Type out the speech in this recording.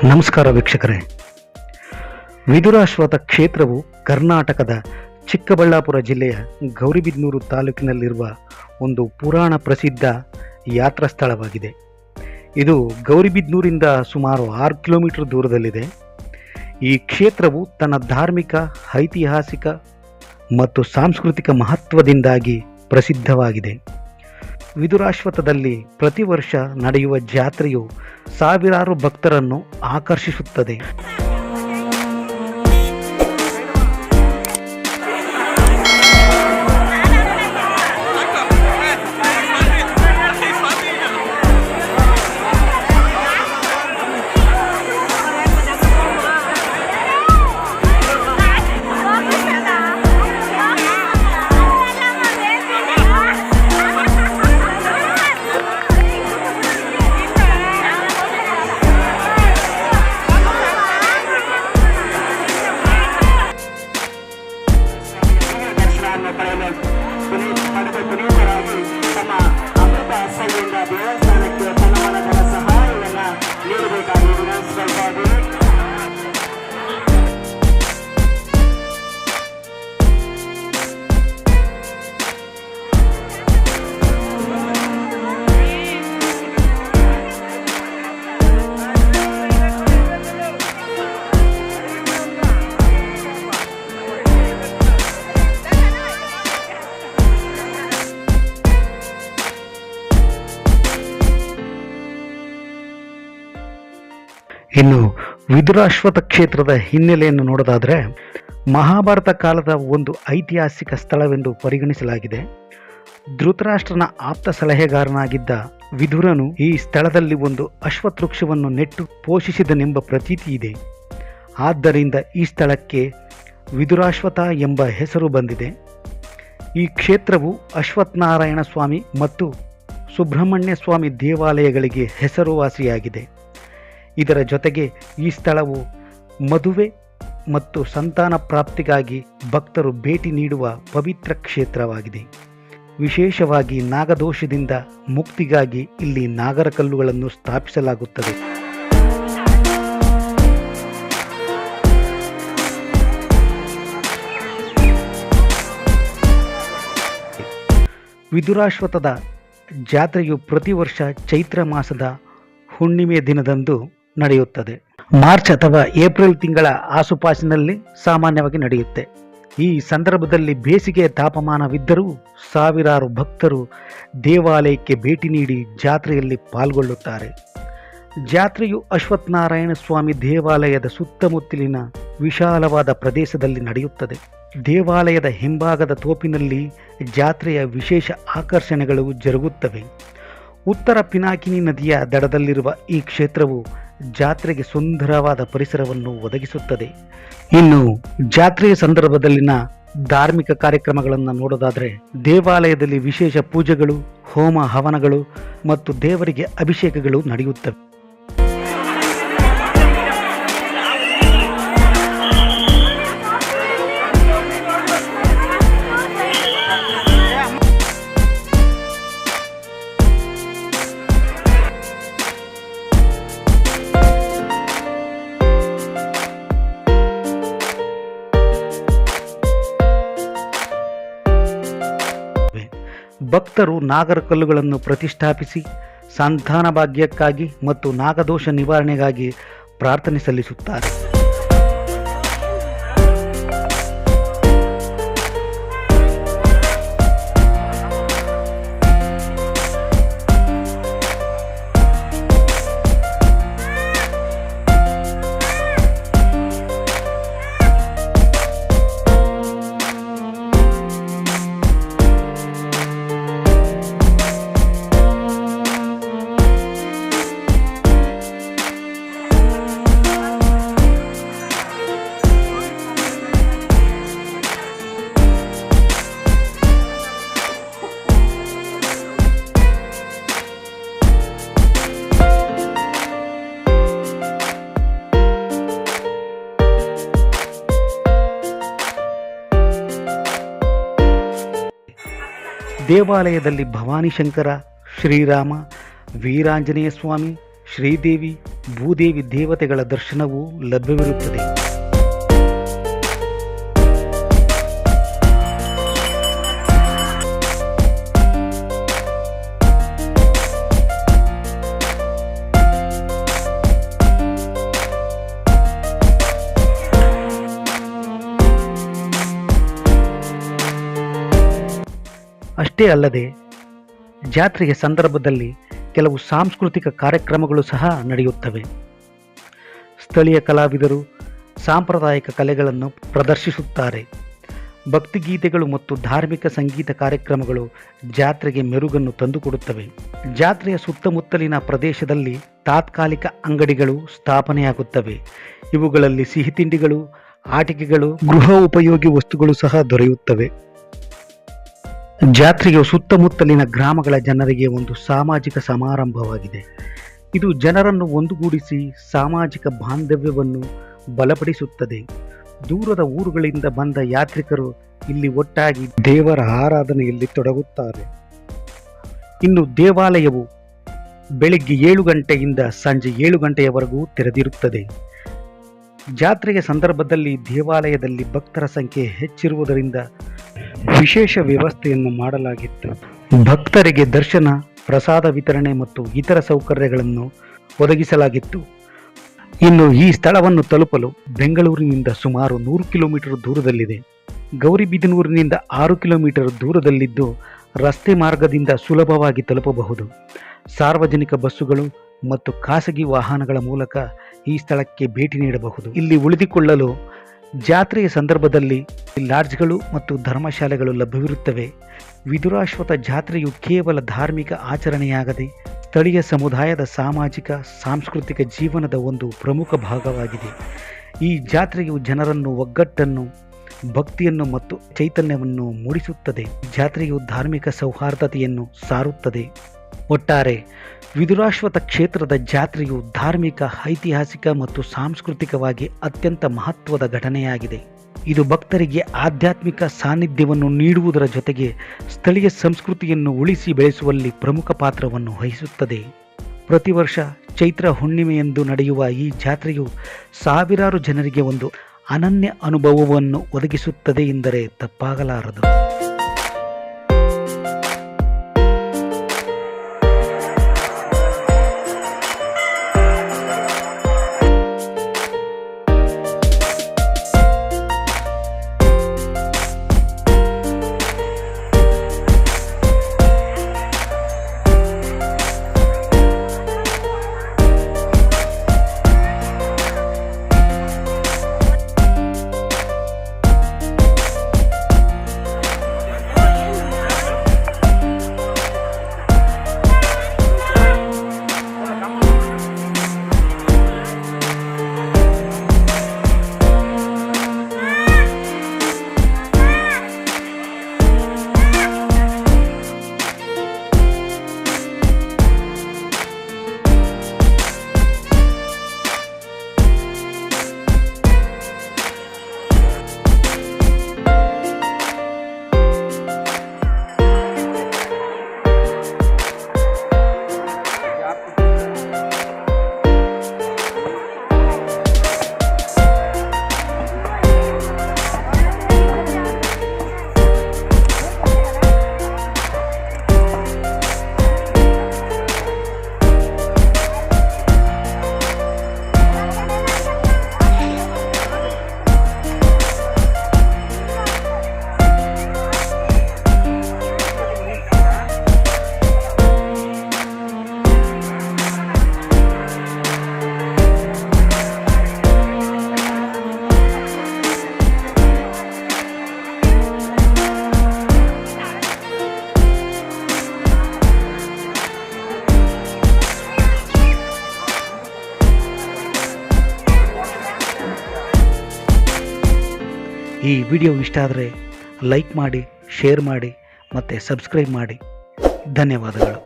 ನಮಸ್ಕಾರ ವೀಕ್ಷಕರೇ. ವಿದುರಾಶ್ವತ್ಥ ಕ್ಷೇತ್ರವು ಕರ್ನಾಟಕದ ಚಿಕ್ಕಬಳ್ಳಾಪುರ ಜಿಲ್ಲೆಯ ಗೌರಿಬಿದನೂರು ತಾಲೂಕಿನಲ್ಲಿರುವ ಒಂದು ಪುರಾಣ ಪ್ರಸಿದ್ಧ ಯಾತ್ರಾ ಸ್ಥಳವಾಗಿದೆ. ಇದು ಗೌರಿಬಿದನೂರಿಂದ ಸುಮಾರು 6 ಕಿಲೋಮೀಟರ್ ದೂರದಲ್ಲಿದೆ. ಈ ಕ್ಷೇತ್ರವು ತನ್ನ ಧಾರ್ಮಿಕ, ಐತಿಹಾಸಿಕ ಮತ್ತು ಸಾಂಸ್ಕೃತಿಕ ಮಹತ್ವದಿಂದಾಗಿ ಪ್ರಸಿದ್ಧವಾಗಿದೆ. ವಿದುರಾಶ್ವತ್ಥದಲ್ಲಿ ಪ್ರತಿ ವರ್ಷ ನಡೆಯುವ ಜಾತ್ರೆಯು ಸಾವಿರಾರು ಭಕ್ತರನ್ನು ಆಕರ್ಷಿಸುತ್ತದೆ. ಇನ್ನು ವಿದುರಾಶ್ವತ್ಥ ಕ್ಷೇತ್ರದ ಹಿನ್ನೆಲೆಯನ್ನು ನೋಡೋದಾದರೆ, ಮಹಾಭಾರತ ಕಾಲದ ಒಂದು ಐತಿಹಾಸಿಕ ಸ್ಥಳವೆಂದು ಪರಿಗಣಿಸಲಾಗಿದೆ. ಧೃತರಾಷ್ಟ್ರನ ಆಪ್ತ ಸಲಹೆಗಾರನಾಗಿದ್ದ ವಿದುರನು ಈ ಸ್ಥಳದಲ್ಲಿ ಒಂದು ಅಶ್ವತ್ಥವೃಕ್ಷವನ್ನು ನೆಟ್ಟು ಪೋಷಿಸಿದನೆಂಬ ಪ್ರತೀತಿ ಇದೆ. ಆದ್ದರಿಂದ ಈ ಸ್ಥಳಕ್ಕೆ ವಿದುರಾಶ್ವತ್ಥ ಎಂಬ ಹೆಸರು ಬಂದಿದೆ. ಈ ಕ್ಷೇತ್ರವು ಅಶ್ವತ್ಥನಾರಾಯಣ ಸ್ವಾಮಿ ಮತ್ತು ಸುಬ್ರಹ್ಮಣ್ಯ ಸ್ವಾಮಿ ದೇವಾಲಯಗಳಿಗೆ ಹೆಸರುವಾಸಿಯಾಗಿದೆ. ಇದರ ಜೊತೆಗೆ ಈ ಸ್ಥಳವು ಮದುವೆ ಮತ್ತು ಸಂತಾನ ಪ್ರಾಪ್ತಿಗಾಗಿ ಭಕ್ತರು ಭೇಟಿ ನೀಡುವ ಪವಿತ್ರ ಕ್ಷೇತ್ರವಾಗಿದೆ. ವಿಶೇಷವಾಗಿ ನಾಗದೋಷದಿಂದ ಮುಕ್ತಿಗಾಗಿ ಇಲ್ಲಿ ನಾಗರಕಲ್ಲುಗಳನ್ನು ಸ್ಥಾಪಿಸಲಾಗುತ್ತದೆ. ವಿದುರಾಶ್ವತ್ಥದ ಜಾತ್ರೆಯು ಪ್ರತಿ ವರ್ಷ ಚೈತ್ರ ಮಾಸದ ಹುಣ್ಣಿಮೆ ದಿನದಂದು ನಡೆಯುತ್ತದೆ. ಮಾರ್ಚ್ ಅಥವಾ ಏಪ್ರಿಲ್ ತಿಂಗಳ ಆಸುಪಾಸಿನಲ್ಲಿ ಸಾಮಾನ್ಯವಾಗಿ ನಡೆಯುತ್ತೆ. ಈ ಸಂದರ್ಭದಲ್ಲಿ ಬೇಸಿಗೆಯ ತಾಪಮಾನವಿದ್ದರೂ ಸಾವಿರಾರು ಭಕ್ತರು ದೇವಾಲಯಕ್ಕೆ ಭೇಟಿ ನೀಡಿ ಜಾತ್ರೆಯಲ್ಲಿ ಪಾಲ್ಗೊಳ್ಳುತ್ತಾರೆ. ಜಾತ್ರೆಯು ಅಶ್ವತ್ಥನಾರಾಯಣ ಸ್ವಾಮಿ ದೇವಾಲಯದ ಸುತ್ತಮುತ್ತಲಿನ ವಿಶಾಲವಾದ ಪ್ರದೇಶದಲ್ಲಿ ನಡೆಯುತ್ತದೆ. ದೇವಾಲಯದ ಹಿಂಭಾಗದ ತೋಪಿನಲ್ಲಿ ಜಾತ್ರೆಯ ವಿಶೇಷ ಆಕರ್ಷಣೆಗಳು ಜರುಗುತ್ತವೆ. ಉತ್ತರ ಪಿನಾಕಿನಿ ನದಿಯ ದಡದಲ್ಲಿರುವ ಈ ಕ್ಷೇತ್ರವು ಜಾತ್ರೆಗೆ ಸುಂದರವಾದ ಪರಿಸರವನ್ನು ಒದಗಿಸುತ್ತದೆ. ಇನ್ನು ಜಾತ್ರೆಯ ಸಂದರ್ಭದಲ್ಲಿನ ಧಾರ್ಮಿಕ ಕಾರ್ಯಕ್ರಮಗಳನ್ನು ನೋಡೋದಾದರೆ, ದೇವಾಲಯದಲ್ಲಿ ವಿಶೇಷ ಪೂಜೆಗಳು, ಹೋಮ ಹವನಗಳು ಮತ್ತು ದೇವರಿಗೆ ಅಭಿಷೇಕಗಳು ನಡೆಯುತ್ತವೆ. ಭಕ್ತರು ನಾಗರಕಲ್ಲುಗಳನ್ನು ಪ್ರತಿಷ್ಠಾಪಿಸಿ ಸಂತಾನ ಭಾಗ್ಯಕ್ಕಾಗಿ ಮತ್ತು ನಾಗದೋಷ ನಿವಾರಣೆಗಾಗಿ ಪ್ರಾರ್ಥನೆ ಸಲ್ಲಿಸುತ್ತಾರೆ. ದೇವಾಲಯದಲ್ಲಿ ಭವಾನಿ ಶಂಕರ, ಶ್ರೀರಾಮ, ವೀರಾಂಜನೇಯ ಸ್ವಾಮಿ, ಶ್ರೀದೇವಿ, ಭೂದೇವಿ ದೇವತೆಗಳ ದರ್ಶನವೂ ಲಭ್ಯವಿರುತ್ತದೆ. ಅಷ್ಟೇ ಅಲ್ಲದೆ ಜಾತ್ರೆಯ ಸಂದರ್ಭದಲ್ಲಿ ಕೆಲವು ಸಾಂಸ್ಕೃತಿಕ ಕಾರ್ಯಕ್ರಮಗಳು ಸಹ ನಡೆಯುತ್ತವೆ. ಸ್ಥಳೀಯ ಕಲಾವಿದರು ಸಾಂಪ್ರದಾಯಿಕ ಕಲೆಗಳನ್ನು ಪ್ರದರ್ಶಿಸುತ್ತಾರೆ. ಭಕ್ತಿಗೀತೆಗಳು ಮತ್ತು ಧಾರ್ಮಿಕ ಸಂಗೀತ ಕಾರ್ಯಕ್ರಮಗಳು ಜಾತ್ರೆಗೆ ಮೆರುಗನ್ನು ತಂದುಕೊಡುತ್ತವೆ. ಜಾತ್ರೆಯ ಸುತ್ತಮುತ್ತಲಿನ ಪ್ರದೇಶದಲ್ಲಿ ತಾತ್ಕಾಲಿಕ ಅಂಗಡಿಗಳು ಸ್ಥಾಪನೆಯಾಗುತ್ತವೆ. ಇವುಗಳಲ್ಲಿ ಸಿಹಿ ತಿಂಡಿಗಳು, ಆಟಿಕೆಗಳು, ಗೃಹ ಉಪಯೋಗಿ ವಸ್ತುಗಳು ಸಹ ದೊರೆಯುತ್ತವೆ. ಜಾತ್ರೆಯು ಸುತ್ತಮುತ್ತಲಿನ ಗ್ರಾಮಗಳ ಜನರಿಗೆ ಒಂದು ಸಾಮಾಜಿಕ ಸಮಾರಂಭವಾಗಿದೆ. ಇದು ಜನರನ್ನು ಒಂದುಗೂಡಿಸಿ ಸಾಮಾಜಿಕ ಬಾಂಧವ್ಯವನ್ನು ಬಲಪಡಿಸುತ್ತದೆ. ದೂರದ ಊರುಗಳಿಂದ ಬಂದ ಯಾತ್ರಿಕರು ಇಲ್ಲಿ ಒಟ್ಟಾಗಿ ದೇವರ ಆರಾಧನೆಯಲ್ಲಿ ತೊಡಗುತ್ತಾರೆ. ಇನ್ನು ದೇವಾಲಯವು ಬೆಳಿಗ್ಗೆ 7 ಗಂಟೆಯಿಂದ ಸಂಜೆ 7 ಗಂಟೆಯವರೆಗೂ ತೆರೆದಿರುತ್ತದೆ. ಜಾತ್ರೆಯ ಸಂದರ್ಭದಲ್ಲಿ ದೇವಾಲಯದಲ್ಲಿ ಭಕ್ತರ ಸಂಖ್ಯೆ ಹೆಚ್ಚಿರುವುದರಿಂದ ವಿಶೇಷ ವ್ಯವಸ್ಥೆಯನ್ನು ಮಾಡಲಾಗಿತ್ತು. ಭಕ್ತರಿಗೆ ದರ್ಶನ, ಪ್ರಸಾದ ವಿತರಣೆ ಮತ್ತು ಇತರ ಸೌಕರ್ಯಗಳನ್ನು ಒದಗಿಸಲಾಗಿತ್ತು. ಇನ್ನು ಈ ಸ್ಥಳವನ್ನು ತಲುಪಲು ಬೆಂಗಳೂರಿನಿಂದ ಸುಮಾರು 100 ಕಿಲೋಮೀಟರ್ ದೂರದಲ್ಲಿದೆ. ಗೌರಿಬಿದನೂರಿನಿಂದ 6 ಕಿಲೋಮೀಟರ್ ದೂರದಲ್ಲಿದ್ದು ರಸ್ತೆ ಮಾರ್ಗದಿಂದ ಸುಲಭವಾಗಿ ತಲುಪಬಹುದು. ಸಾರ್ವಜನಿಕ ಬಸ್ಸುಗಳು ಮತ್ತು ಖಾಸಗಿ ವಾಹನಗಳ ಮೂಲಕ ಈ ಸ್ಥಳಕ್ಕೆ ಭೇಟಿ ನೀಡಬಹುದು. ಇಲ್ಲಿ ಉಳಿದುಕೊಳ್ಳಲು ಜಾತ್ರೆಯ ಸಂದರ್ಭದಲ್ಲಿ ಲಾಡ್ಜ್ಗಳು ಮತ್ತು ಧರ್ಮಶಾಲೆಗಳು ಲಭ್ಯವಿರುತ್ತವೆ. ವಿದುರಾಶ್ವತ್ಥ ಜಾತ್ರೆಯು ಕೇವಲ ಧಾರ್ಮಿಕ ಆಚರಣೆಯಾಗದೆ ಸ್ಥಳೀಯ ಸಮುದಾಯದ ಸಾಮಾಜಿಕ ಸಾಂಸ್ಕೃತಿಕ ಜೀವನದ ಒಂದು ಪ್ರಮುಖ ಭಾಗವಾಗಿದೆ. ಈ ಜಾತ್ರೆಯು ಜನರನ್ನು ಒಗ್ಗಟ್ಟನ್ನು, ಭಕ್ತಿಯನ್ನು ಮತ್ತು ಚೈತನ್ಯವನ್ನು ಮೂಡಿಸುತ್ತದೆ. ಜಾತ್ರೆಯು ಧಾರ್ಮಿಕ ಸೌಹಾರ್ದತೆಯನ್ನು ಸಾರುತ್ತದೆ. ಒಟ್ಟಾರೆ ವಿದುರಾಶ್ವತ್ಥ ಕ್ಷೇತ್ರದ ಜಾತ್ರೆಯು ಧಾರ್ಮಿಕ, ಐತಿಹಾಸಿಕ ಮತ್ತು ಸಾಂಸ್ಕೃತಿಕವಾಗಿ ಅತ್ಯಂತ ಮಹತ್ವದ ಘಟನೆಯಾಗಿದೆ. ಇದು ಭಕ್ತರಿಗೆ ಆಧ್ಯಾತ್ಮಿಕ ಸಾನ್ನಿಧ್ಯವನ್ನು ನೀಡುವುದರ ಜೊತೆಗೆ ಸ್ಥಳೀಯ ಸಂಸ್ಕೃತಿಯನ್ನು ಉಳಿಸಿ ಬೆಳೆಸುವಲ್ಲಿ ಪ್ರಮುಖ ಪಾತ್ರವನ್ನು ವಹಿಸುತ್ತದೆ. ಪ್ರತಿ ವರ್ಷ ಚೈತ್ರ ಹುಣ್ಣಿಮೆಯಂದು ನಡೆಯುವ ಈ ಜಾತ್ರೆಯು ಸಾವಿರಾರು ಜನರಿಗೆ ಒಂದು ಅನನ್ಯ ಅನುಭವವನ್ನು ಒದಗಿಸುತ್ತದೆ ಎಂದರೆ ತಪ್ಪಾಗಲಾರದು. ಈ ವಿಡಿಯೋ ಇಷ್ಟ ಆದರೆ ಲೈಕ್ ಮಾಡಿ, ಶೇರ್ ಮಾಡಿ ಮತ್ತು ಸಬ್ಸ್ಕ್ರೈಬ್ ಮಾಡಿ. ಧನ್ಯವಾದಗಳು.